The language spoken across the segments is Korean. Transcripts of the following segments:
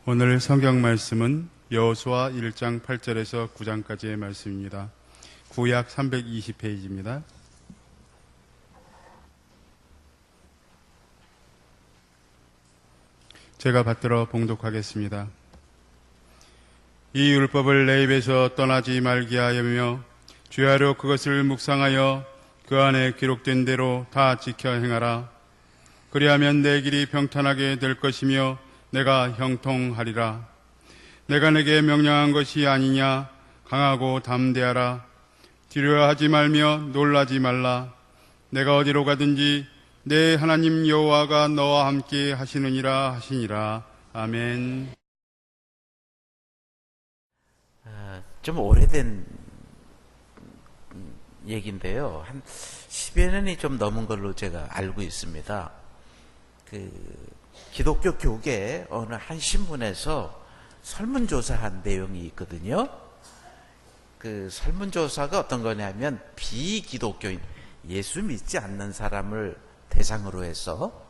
오늘 성경 말씀은 여호수아 1장 8절에서 9장까지의 말씀입니다. 구약 320페이지입니다. 제가 받들어 봉독하겠습니다. 이 율법을 내 입에서 떠나지 말게 하여며 주야로 그것을 묵상하여 그 안에 기록된 대로 다 지켜 행하라. 그리하면 내 길이 평탄하게 될 것이며 내가 형통하리라. 내가 내게 명령한 것이 아니냐. 강하고 담대하라. 두려워하지 말며 놀라지 말라. 내가 어디로 가든지 내 하나님 여호와가 너와 함께 하시느니라 하시니라. 아멘. 좀 오래된 얘기인데요. 한 10여 년이 좀 넘은 걸로 제가 알고 있습니다. 기독교 교계 어느 한 신문에서 설문조사한 내용이 있거든요. 그 설문조사가 어떤 거냐면 비기독교인, 예수 믿지 않는 사람을 대상으로 해서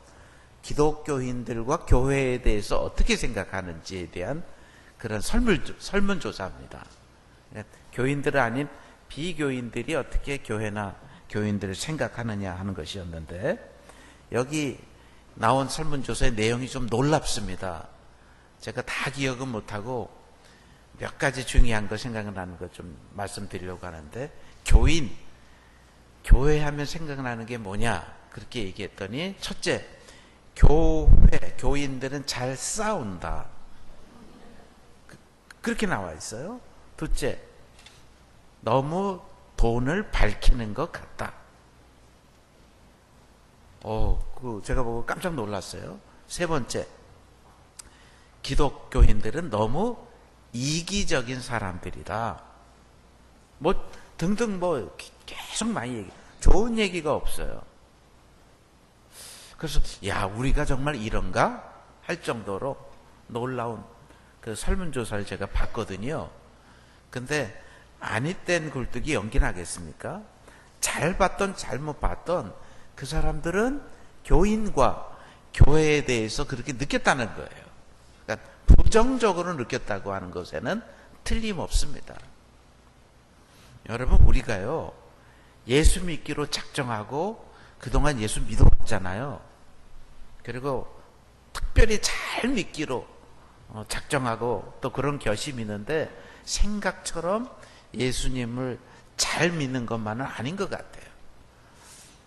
기독교인들과 교회에 대해서 어떻게 생각하는지에 대한 그런 설문조사입니다. 교인들 아닌 비교인들이 어떻게 교회나 교인들을 생각하느냐 하는 것이었는데, 여기 나온 설문조사의 내용이 좀 놀랍습니다. 제가 다 기억은 못하고 몇 가지 중요한 거 생각나는 거 좀 말씀드리려고 하는데, 교회 하면 생각나는 게 뭐냐 그렇게 얘기했더니, 첫째, 교인들은 잘 싸운다, 그렇게 나와 있어요. 둘째, 너무 돈을 밝히는 것 같다. 제가 보고 깜짝 놀랐어요. 세 번째, 기독교인들은 너무 이기적인 사람들이다. 등등 계속 많이 얘기, 좋은 얘기가 없어요. 그래서 우리가 정말 이런가 할 정도로 놀라운 그 설문조사를 제가 봤거든요. 근데 아니땐 굴뚝이 연기 나겠습니까? 잘 봤던 잘못 봤던 그 사람들은 교인과 교회에 대해서 그렇게 느꼈다는 거예요. 그러니까 부정적으로 느꼈다고 하는 것에는 틀림없습니다. 여러분, 우리가요, 예수 믿기로 작정하고 그동안 예수 믿어왔잖아요. 그리고 특별히 잘 믿기로 작정하고 또 그런 결심이 있는데, 생각처럼 예수님을 잘 믿는 것만은 아닌 것 같아요.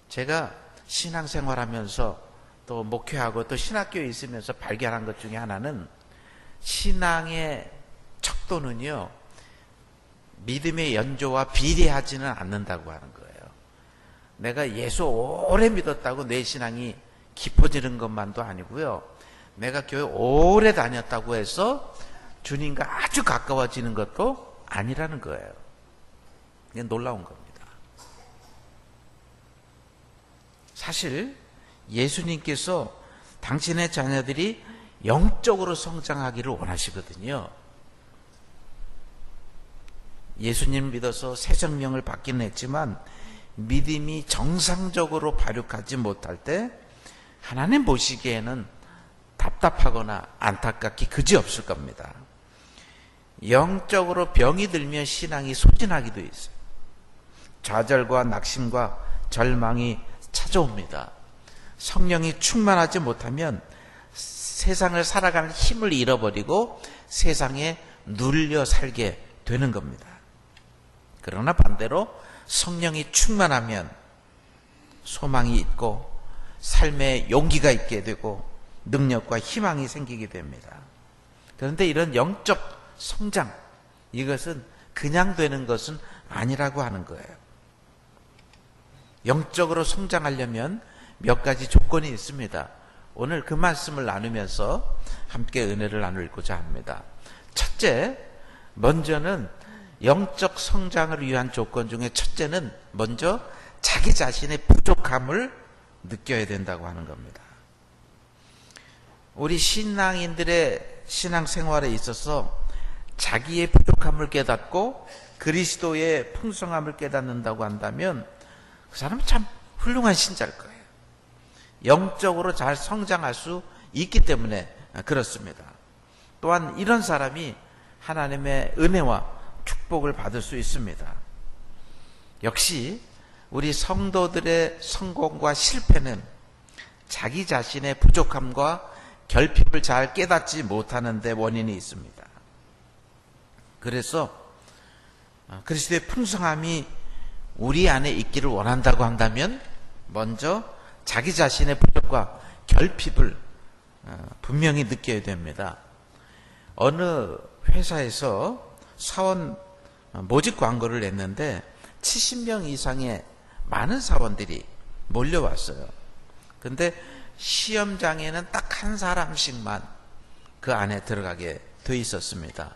제가 신앙생활하면서 또 목회하고 또 신학교에 있으면서 발견한 것 중에 하나는, 신앙의 척도는요, 믿음의 연조와 비례하지는 않는다고 하는 거예요. 내가 예수 오래 믿었다고 내 신앙이 깊어지는 것만도 아니고요, 내가 교회 오래 다녔다고 해서 주님과 아주 가까워지는 것도 아니라는 거예요. 이게 놀라운 겁니다. 사실 예수님께서 당신의 자녀들이 영적으로 성장하기를 원하시거든요. 예수님 믿어서 새 생명을 받기는 했지만 믿음이 정상적으로 발육하지 못할 때 하나님 보시기에는 답답하거나 안타깝기 그지없을 겁니다. 영적으로 병이 들면 신앙이 소진하기도 있어요. 좌절과 낙심과 절망이 찾아옵니다. 성령이 충만하지 못하면 세상을 살아가는 힘을 잃어버리고 세상에 눌려 살게 되는 겁니다. 그러나 반대로 성령이 충만하면 소망이 있고 삶에 용기가 있게 되고 능력과 희망이 생기게 됩니다. 그런데 이런 영적 성장, 이것은 그냥 되는 것은 아니라고 하는 거예요. 영적으로 성장하려면 몇 가지 조건이 있습니다. 오늘 그 말씀을 나누면서 함께 은혜를 나누고자 합니다. 첫째, 먼저는 영적 성장을 위한 조건 중에 첫째는 먼저 자기 자신의 부족함을 느껴야 된다고 하는 겁니다. 우리 신앙인들의 신앙생활에 있어서 자기의 부족함을 깨닫고 그리스도의 풍성함을 깨닫는다고 한다면 그 사람은 참 훌륭한 신자일 거예요. 영적으로 잘 성장할 수 있기 때문에 그렇습니다. 또한 이런 사람이 하나님의 은혜와 축복을 받을 수 있습니다. 역시 우리 성도들의 성공과 실패는 자기 자신의 부족함과 결핍을 잘 깨닫지 못하는 데 원인이 있습니다. 그래서 그리스도의 풍성함이 우리 안에 있기를 원한다고 한다면 먼저 자기 자신의 부족과 결핍을 분명히 느껴야 됩니다. 어느 회사에서 사원 모집 광고를 냈는데 70명 이상의 많은 사원들이 몰려왔어요. 근데 시험장에는 딱 한 사람씩만 그 안에 들어가게 돼 있었습니다.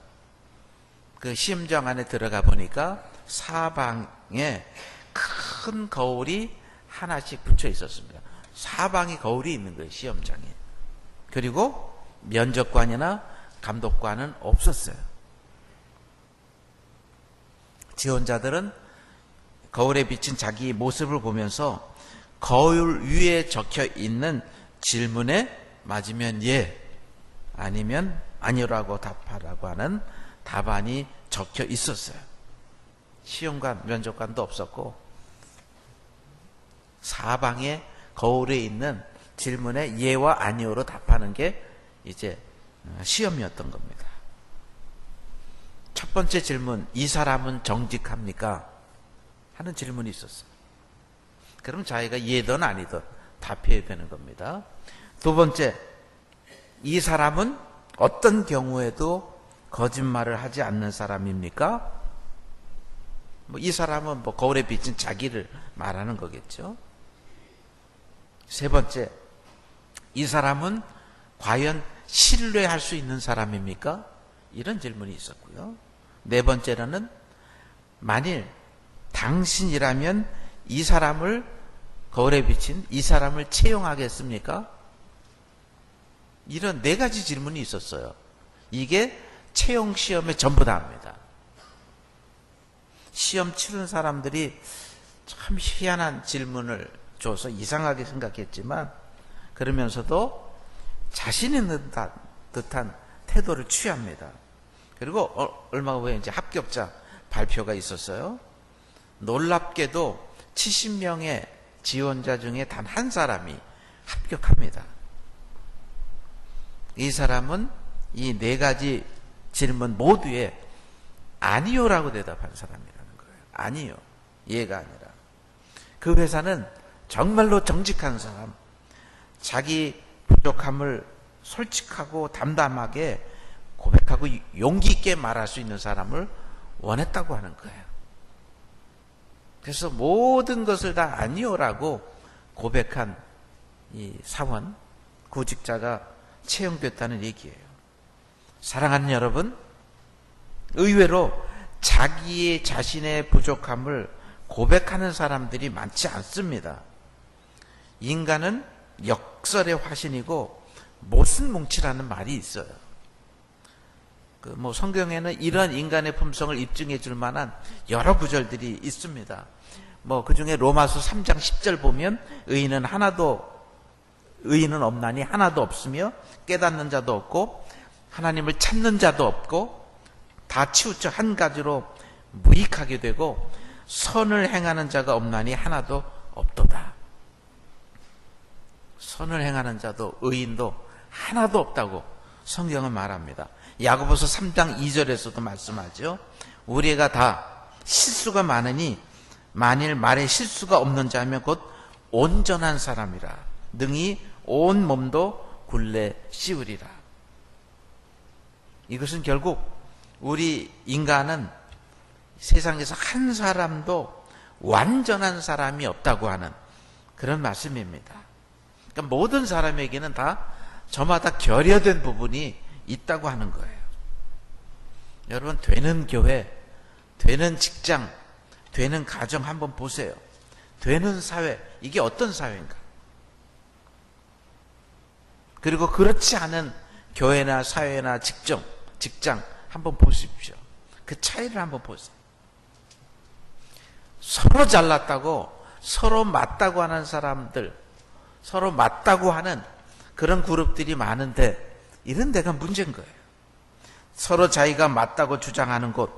그 시험장 안에 들어가 보니까 사방에 큰 거울이 하나씩 붙여 있었습니다. 사방에 거울이 있는 거예요, 시험장에. 그리고 면접관이나 감독관은 없었어요. 지원자들은 거울에 비친 자기 모습을 보면서 거울 위에 적혀 있는 질문에 맞으면 예, 아니면 아니라고 답하라고 하는 답안이 적혀 있었어요. 시험관, 면접관도 없었고 사방에 거울에 있는 질문에 예와 아니오로 답하는 게 이제 시험이었던 겁니다. 첫 번째 질문, 이 사람은 정직합니까? 하는 질문이 있었어요. 그럼 자기가 예든 아니든 답해야 되는 겁니다. 두 번째, 이 사람은 어떤 경우에도 거짓말을 하지 않는 사람입니까? 이 사람은 거울에 비친 자기를 말하는 거겠죠. 세 번째, 이 사람은 과연 신뢰할 수 있는 사람입니까? 이런 질문이 있었고요. 네 번째로는 만일 당신이라면 이 사람을 거울에 비친 이 사람을 채용하겠습니까? 이런 네 가지 질문이 있었어요. 이게 채용 시험의 전부 다입니다. 시험 치른 사람들이 참 희한한 질문을 줘서 이상하게 생각했지만 그러면서도 자신 있는 듯한 태도를 취합니다. 그리고 얼마 후에 이제 합격자 발표가 있었어요. 놀랍게도 70명의 지원자 중에 단 한 사람이 합격합니다. 이 사람은 이 네 가지 질문 모두에 아니요라고 대답한 사람이라는 거예요. 아니요. 예가 아니라. 그 회사는 정말로 정직한 사람, 자기 부족함을 솔직하고 담담하게 고백하고 용기 있게 말할 수 있는 사람을 원했다고 하는 거예요. 그래서 모든 것을 다 아니요라고 고백한 이 사원, 구직자가 채용됐다는 얘기예요. 사랑하는 여러분, 의외로 자기의 자신의 부족함을 고백하는 사람들이 많지 않습니다. 인간은 역설의 화신이고 모순뭉치라는 말이 있어요. 성경에는 이런 인간의 품성을 입증해 줄 만한 여러 구절들이 있습니다. 그 중에 로마서 3장 10절 보면 의인은 없나니 하나도 없으며 깨닫는 자도 없고 하나님을 찾는 자도 없고 다 치우쳐 한 가지로 무익하게 되고 선을 행하는 자가 없나니 하나도 없도다. 선을 행하는 자도 의인도 하나도 없다고 성경은 말합니다. 야고보서 3장 2절에서도 말씀하죠. 우리가 다 실수가 많으니 만일 말에 실수가 없는 자면 곧 온전한 사람이라 능히 온 몸도 굴레 씌우리라. 이것은 결국 우리 인간은 세상에서 한 사람도 완전한 사람이 없다고 하는 그런 말씀입니다. 그러니까 모든 사람에게는 다 저마다 결여된 부분이 있다고 하는 거예요. 여러분, 되는 교회, 되는 직장, 되는 가정 한번 보세요. 되는 사회, 이게 어떤 사회인가? 그리고 그렇지 않은 교회나 사회나 직장 한번 보십시오. 그 차이를 한번 보세요. 서로 잘났다고, 서로 맞다고 하는 사람들, 서로 맞다고 하는 그런 그룹들이 많은데 이런 데가 문제인 거예요. 서로 자기가 맞다고 주장하는 곳,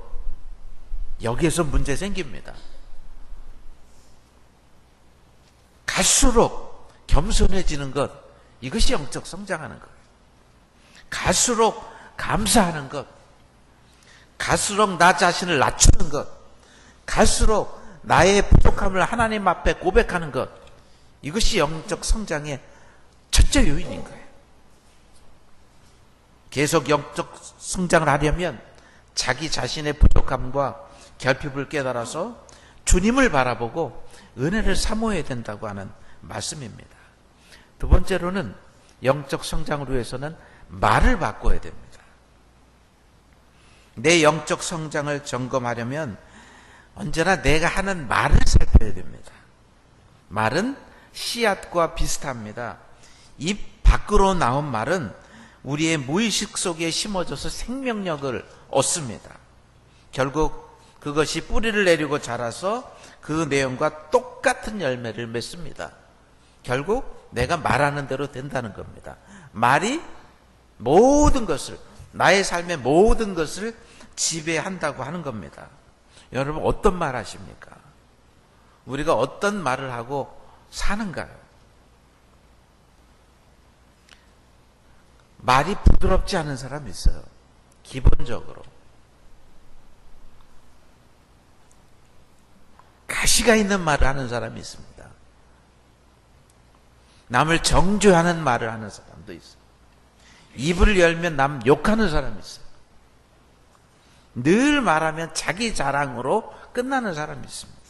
여기에서 문제 생깁니다. 갈수록 겸손해지는 것, 이것이 영적 성장하는 것. 갈수록 감사하는 것, 갈수록 나 자신을 낮추는 것, 갈수록 나의 부족함을 하나님 앞에 고백하는 것, 이것이 영적 성장의 첫째 요인인 거예요. 계속 영적 성장을 하려면 자기 자신의 부족함과 결핍을 깨달아서 주님을 바라보고 은혜를 사모해야 된다고 하는 말씀입니다. 두 번째로는 영적 성장을 위해서는 말을 바꿔야 됩니다. 내 영적 성장을 점검하려면 언제나 내가 하는 말을 살펴야 됩니다. 말은 씨앗과 비슷합니다. 입 밖으로 나온 말은 우리의 무의식 속에 심어져서 생명력을 얻습니다. 결국 그것이 뿌리를 내리고 자라서 그 내용과 똑같은 열매를 맺습니다. 결국 내가 말하는 대로 된다는 겁니다. 말이 모든 것을, 나의 삶의 모든 것을 지배한다고 하는 겁니다. 여러분, 어떤 말 하십니까? 우리가 어떤 말을 하고 사는가요? 말이 부드럽지 않은 사람이 있어요. 기본적으로. 가시가 있는 말을 하는 사람이 있습니다. 남을 정죄하는 말을 하는 사람도 있어요. 입을 열면 남 욕하는 사람이 있어요. 늘 말하면 자기 자랑으로 끝나는 사람이 있습니다.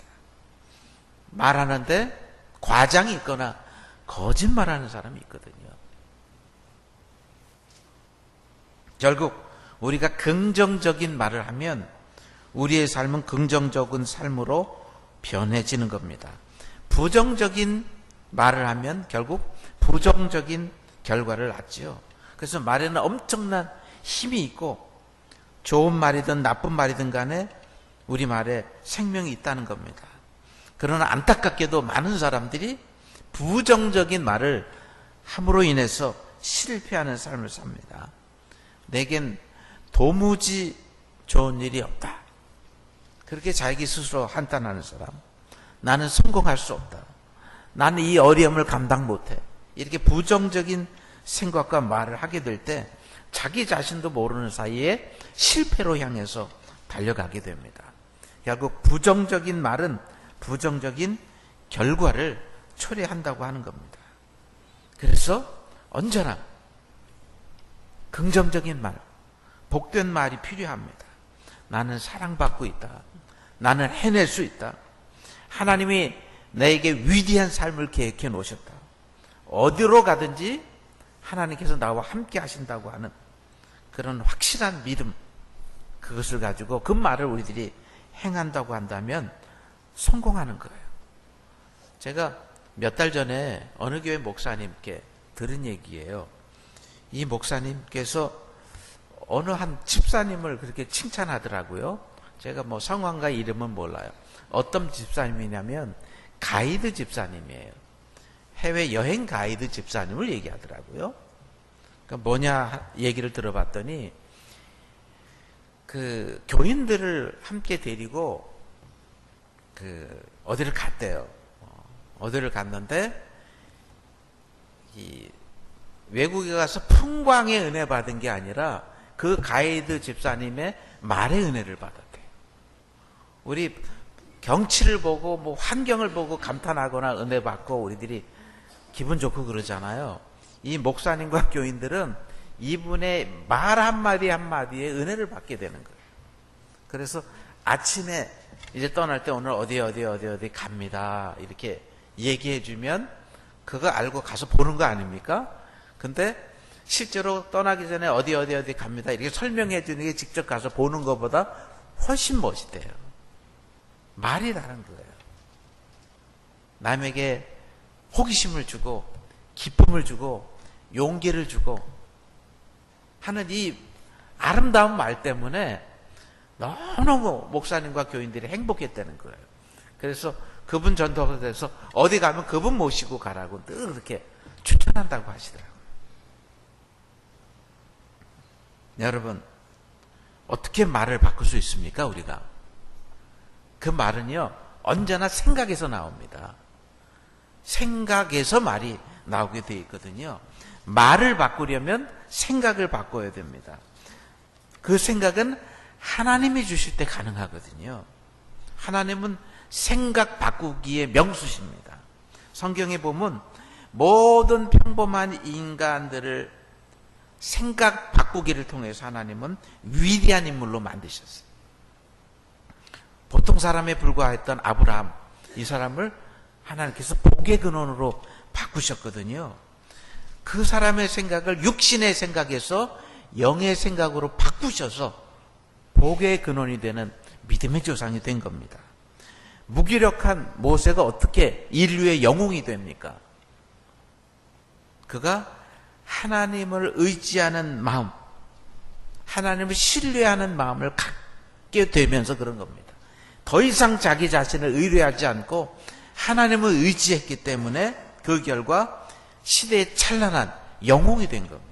말하는데 과장이 있거나 거짓말하는 사람이 있거든요. 결국 우리가 긍정적인 말을 하면 우리의 삶은 긍정적인 삶으로 변해지는 겁니다. 부정적인 말을 하면 결국 부정적인 결과를 낳지요. 그래서 말에는 엄청난 힘이 있고 좋은 말이든 나쁜 말이든 간에 우리 말에 생명이 있다는 겁니다. 그러나 안타깝게도 많은 사람들이 부정적인 말을 함으로 인해서 실패하는 삶을 삽니다. 내겐 도무지 좋은 일이 없다. 그렇게 자기 스스로 한탄하는 사람. 나는 성공할 수 없다. 나는 이 어려움을 감당 못해. 이렇게 부정적인 생각과 말을 하게 될 때 자기 자신도 모르는 사이에 실패로 향해서 달려가게 됩니다. 결국 부정적인 말은 부정적인 결과를 초래한다고 하는 겁니다. 그래서 언제나 긍정적인 말, 복된 말이 필요합니다. 나는 사랑받고 있다. 나는 해낼 수 있다. 하나님이 나에게 위대한 삶을 계획해 놓으셨다. 어디로 가든지 하나님께서 나와 함께 하신다고 하는 그런 확실한 믿음, 그것을 가지고 그 말을 우리들이 행한다고 한다면 성공하는 거예요. 제가 몇 달 전에 어느 교회 목사님께 들은 얘기예요. 이 목사님께서 어느 한 집사님을 그렇게 칭찬하더라고요. 제가 뭐 성함과 이름은 몰라요. 어떤 집사님이냐면 가이드 집사님이에요. 해외 여행 가이드 집사님을 얘기하더라고요. 그러니까 뭐냐 얘기를 들어봤더니 그 교인들을 함께 데리고 그 어디를 갔대요. 어디를 갔는데 이 외국에 가서 풍광의 은혜 받은 게 아니라 그 가이드 집사님의 말의 은혜를 받았대요. 우리 경치를 보고 뭐 환경을 보고 감탄하거나 은혜 받고 우리들이 기분 좋고 그러잖아요. 이 목사님과 교인들은 이분의 말 한마디 한마디에 은혜를 받게 되는 거예요. 그래서 아침에 이제 떠날 때 오늘 어디 갑니다. 이렇게 얘기해 주면 그거 알고 가서 보는 거 아닙니까? 근데 실제로 떠나기 전에 어디 갑니다. 이렇게 설명해 주는 게 직접 가서 보는 것보다 훨씬 멋있대요. 말이 다른 거예요. 남에게 호기심을 주고 기쁨을 주고 용기를 주고 하는 이 아름다운 말 때문에 너무너무 목사님과 교인들이 행복했다는 거예요. 그래서 그분 전도돼서 어디 가면 그분 모시고 가라고 늘 그렇게 추천한다고 하시더라고요. 여러분, 어떻게 말을 바꿀 수 있습니까, 우리가? 그 말은요, 언제나 생각에서 나옵니다. 생각에서 말이 나오게 되어 있거든요. 말을 바꾸려면 생각을 바꿔야 됩니다. 그 생각은 하나님이 주실 때 가능하거든요. 하나님은 생각 바꾸기의 명수십니다. 성경에 보면 모든 평범한 인간들을 생각 바꾸기를 통해서 하나님은 위대한 인물로 만드셨어요. 보통 사람에 불과했던 아브라함, 이 사람을 하나님께서 복의 근원으로 바꾸셨거든요. 그 사람의 생각을 육신의 생각에서 영의 생각으로 바꾸셔서 복의 근원이 되는 믿음의 조상이 된 겁니다. 무기력한 모세가 어떻게 인류의 영웅이 됩니까? 그가 하나님을 의지하는 마음, 하나님을 신뢰하는 마음을 갖게 되면서 그런 겁니다. 더 이상 자기 자신을 의뢰하지 않고 하나님을 의지했기 때문에 그 결과 시대의 찬란한 영웅이 된 겁니다.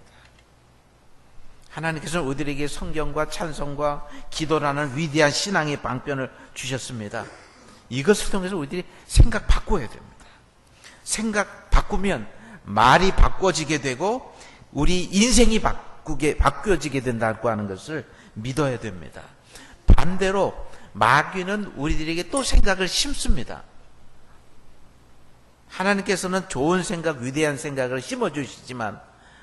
하나님께서는 우리에게 성경과 찬송과 기도라는 위대한 신앙의 방편을 주셨습니다. 이것을 통해서 우리들이 생각 바꿔야 됩니다. 생각 바꾸면 말이 바꿔지게 되고 우리 인생이 바뀌어지게 된다고 하는 것을 믿어야 됩니다. 반대로 마귀는 우리들에게 또 생각을 심습니다. 하나님께서는 좋은 생각, 위대한 생각을 심어주시지만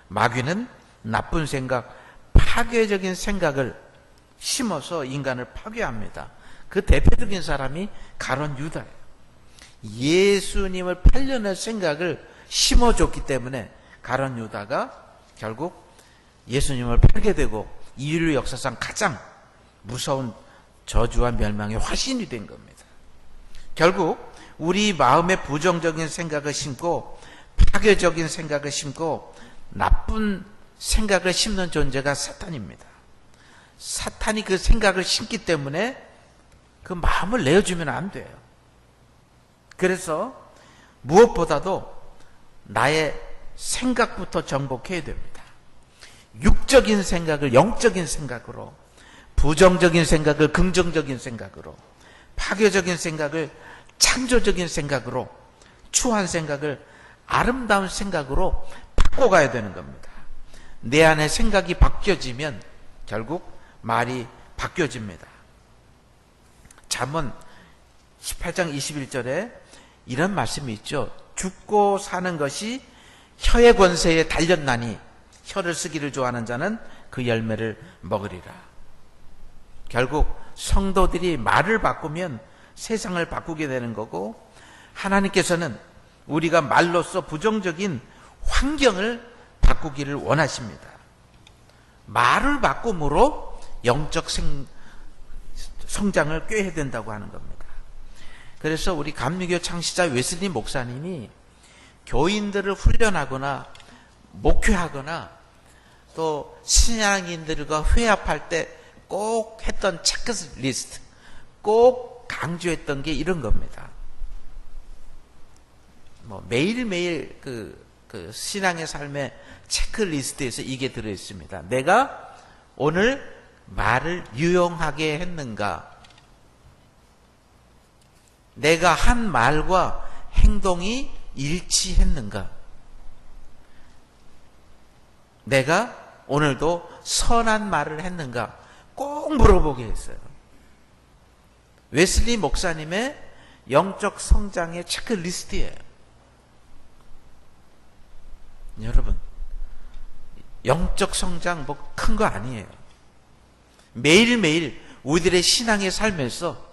마귀는 나쁜 생각, 파괴적인 생각을 심어서 인간을 파괴합니다. 그 대표적인 사람이 가룟 유다예요. 예수님을 팔려낼 생각을 심어줬기 때문에 가룟 유다가 결국 예수님을 팔게 되고 인류 역사상 가장 무서운 저주와 멸망의 화신이 된 겁니다. 결국 우리 마음에 부정적인 생각을 심고 파괴적인 생각을 심고 나쁜 생각을 심는 존재가 사탄입니다. 사탄이 그 생각을 심기 때문에 그 마음을 내어주면 안 돼요. 그래서 무엇보다도 나의 생각부터 정복해야 됩니다. 육적인 생각을 영적인 생각으로, 부정적인 생각을 긍정적인 생각으로, 파괴적인 생각을 창조적인 생각으로, 추한 생각을 아름다운 생각으로 바꿔가야 되는 겁니다. 내 안에 생각이 바뀌어지면 결국 말이 바뀌어집니다. 잠언 18장 21절에 이런 말씀이 있죠. 죽고 사는 것이 혀의 권세에 달렸나니 혀를 쓰기를 좋아하는 자는 그 열매를 먹으리라. 결국 성도들이 말을 바꾸면 세상을 바꾸게 되는 거고, 하나님께서는 우리가 말로써 부정적인 환경을 바꾸기를 원하십니다. 말을 바꿈으로 영적 성장을 꾀해야 된다고 하는 겁니다. 그래서 우리 감리교 창시자 웨슬리 목사님이 교인들을 훈련하거나 목회하거나 또 신앙인들과 회합할 때 꼭 했던 체크리스트, 꼭 강조했던 게 이런 겁니다. 매일매일 그 신앙의 삶의 체크리스트에서 이게 들어있습니다. 내가 오늘 말을 유용하게 했는가? 내가 한 말과 행동이 일치했는가? 내가 오늘도 선한 말을 했는가? 꼭 물어보게 했어요. 웨슬리 목사님의 영적 성장의 체크리스트예요. 여러분, 영적 성장 뭐 큰 거 아니에요. 매일매일 우리들의 신앙의 삶에서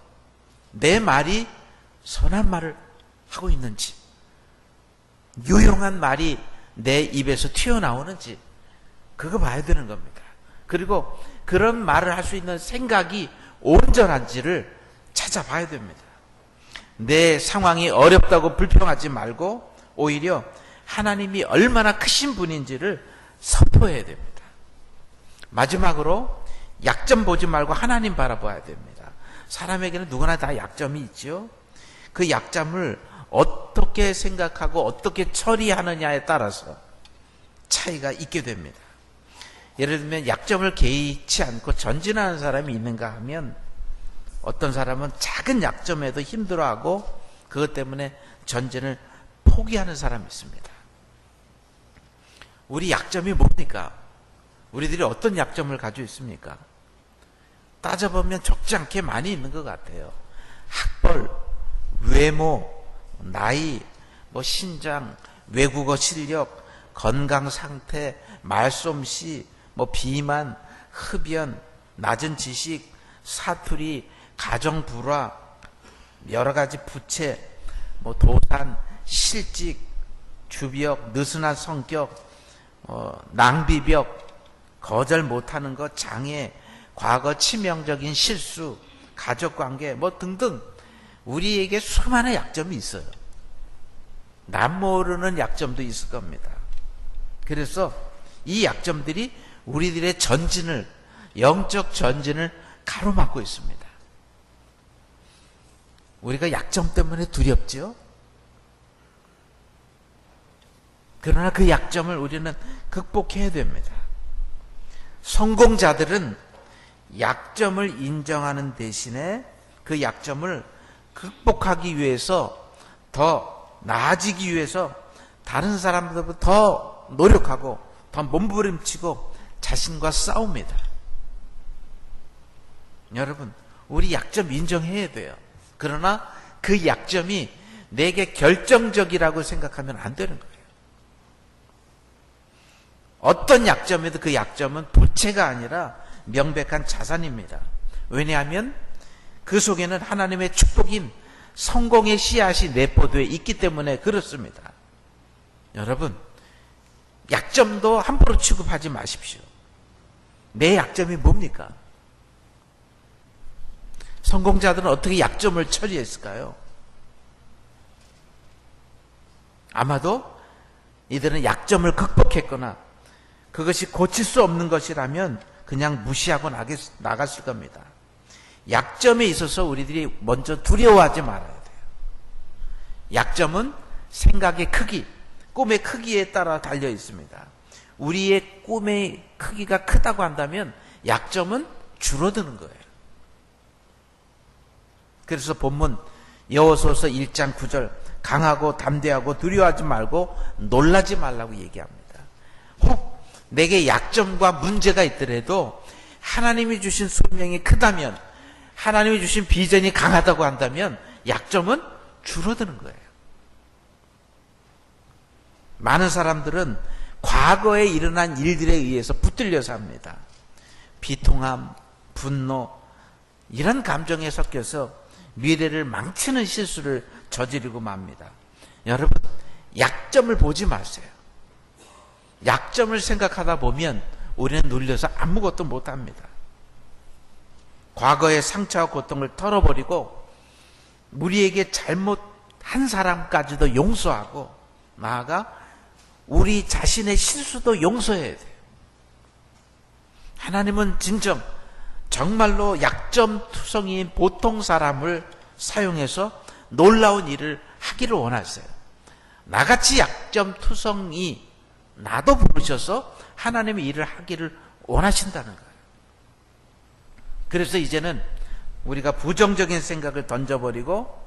내 말이 선한 말을 하고 있는지, 유용한 말이 내 입에서 튀어나오는지, 그거 봐야 되는 겁니다. 그리고 그런 말을 할 수 있는 생각이 온전한지를 찾아봐야 됩니다. 내 상황이 어렵다고 불평하지 말고 오히려 하나님이 얼마나 크신 분인지를 선포해야 됩니다. 마지막으로 약점 보지 말고 하나님 바라봐야 됩니다. 사람에게는 누구나 다 약점이 있죠. 그 약점을 어떻게 생각하고 어떻게 처리하느냐에 따라서 차이가 있게 됩니다. 예를 들면 약점을 개의치 않고 전진하는 사람이 있는가 하면 어떤 사람은 작은 약점에도 힘들어하고 그것 때문에 전진을 포기하는 사람이 있습니다. 우리 약점이 뭡니까? 우리들이 어떤 약점을 가지고 있습니까? 따져보면 적지 않게 많이 있는 것 같아요. 학벌, 외모, 나이, 신장, 외국어 실력, 건강 상태, 말솜씨, 비만, 흡연, 낮은 지식, 사투리, 가정 불화, 여러 가지 부채, 도산, 실직, 주비역, 느슨한 성격, 낭비벽, 거절 못하는 것, 장애, 과거 치명적인 실수, 가족관계 등등 우리에게 수많은 약점이 있어요. 남 모르는 약점도 있을 겁니다. 그래서 이 약점들이 우리들의 전진을, 영적 전진을 가로막고 있습니다. 우리가 약점 때문에 두렵죠? 그러나 그 약점을 우리는 극복해야 됩니다. 성공자들은 약점을 인정하는 대신에 그 약점을 극복하기 위해서, 더 나아지기 위해서 다른 사람들보다 더 노력하고 더 몸부림치고 자신과 싸웁니다. 여러분, 우리 약점 인정해야 돼요. 그러나 그 약점이 내게 결정적이라고 생각하면 안 되는 거예요. 어떤 약점에도 그 약점은 부채가 아니라 명백한 자산입니다. 왜냐하면 그 속에는 하나님의 축복인 성공의 씨앗이 내포되어 있기 때문에 그렇습니다. 여러분, 약점도 함부로 취급하지 마십시오. 내 약점이 뭡니까? 성공자들은 어떻게 약점을 처리했을까요? 아마도 이들은 약점을 극복했거나 그것이 고칠 수 없는 것이라면 그냥 무시하고 나갔을 겁니다. 약점에 있어서 우리들이 먼저 두려워하지 말아야 돼요. 약점은 생각의 크기, 꿈의 크기에 따라 달려 있습니다. 우리의 꿈의 크기가 크다고 한다면 약점은 줄어드는 거예요. 그래서 본문 여호수아서 1장 9절 강하고 담대하고 두려워하지 말고 놀라지 말라고 얘기합니다. 혹 내게 약점과 문제가 있더라도 하나님이 주신 소명이 크다면, 하나님이 주신 비전이 강하다고 한다면 약점은 줄어드는 거예요. 많은 사람들은 과거에 일어난 일들에 의해서 붙들려서 합니다. 비통함, 분노, 이런 감정에 섞여서 미래를 망치는 실수를 저지르고 맙니다. 여러분, 약점을 보지 마세요. 약점을 생각하다 보면 우리는 눌려서 아무것도 못합니다. 과거의 상처와 고통을 털어버리고 우리에게 잘못한 사람까지도 용서하고 나아가 우리 자신의 실수도 용서해야 돼요. 하나님은 진정 정말로 약점투성이인 보통 사람을 사용해서 놀라운 일을 하기를 원하세요. 나같이 약점투성이 나도 부르셔서 하나님의 일을 하기를 원하신다는 거예요. 그래서 이제는 우리가 부정적인 생각을 던져버리고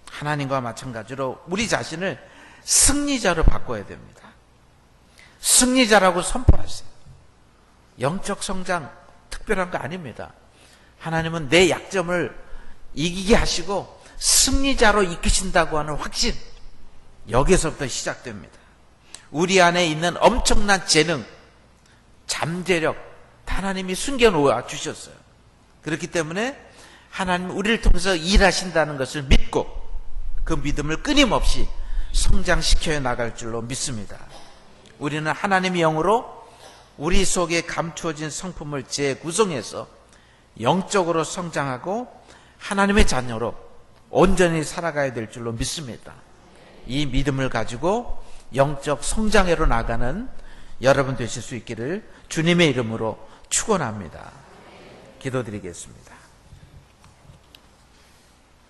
하나님과 마찬가지로 우리 자신을 승리자로 바꿔야 됩니다. 승리자라고 선포하세요. 영적 성장 특별한 거 아닙니다. 하나님은 내 약점을 이기게 하시고 승리자로 이끄신다고 하는 확신, 여기서부터 시작됩니다. 우리 안에 있는 엄청난 재능, 잠재력, 하나님이 숨겨놓아 주셨어요. 그렇기 때문에 하나님 우리를 통해서 일하신다는 것을 믿고 그 믿음을 끊임없이 성장시켜 나갈 줄로 믿습니다. 우리는 하나님의 영으로 우리 속에 감추어진 성품을 재구성해서 영적으로 성장하고 하나님의 자녀로 온전히 살아가야 될 줄로 믿습니다. 이 믿음을 가지고 영적 성장회로 나가는 여러분 되실 수 있기를 주님의 이름으로 축원합니다. 기도드리겠습니다.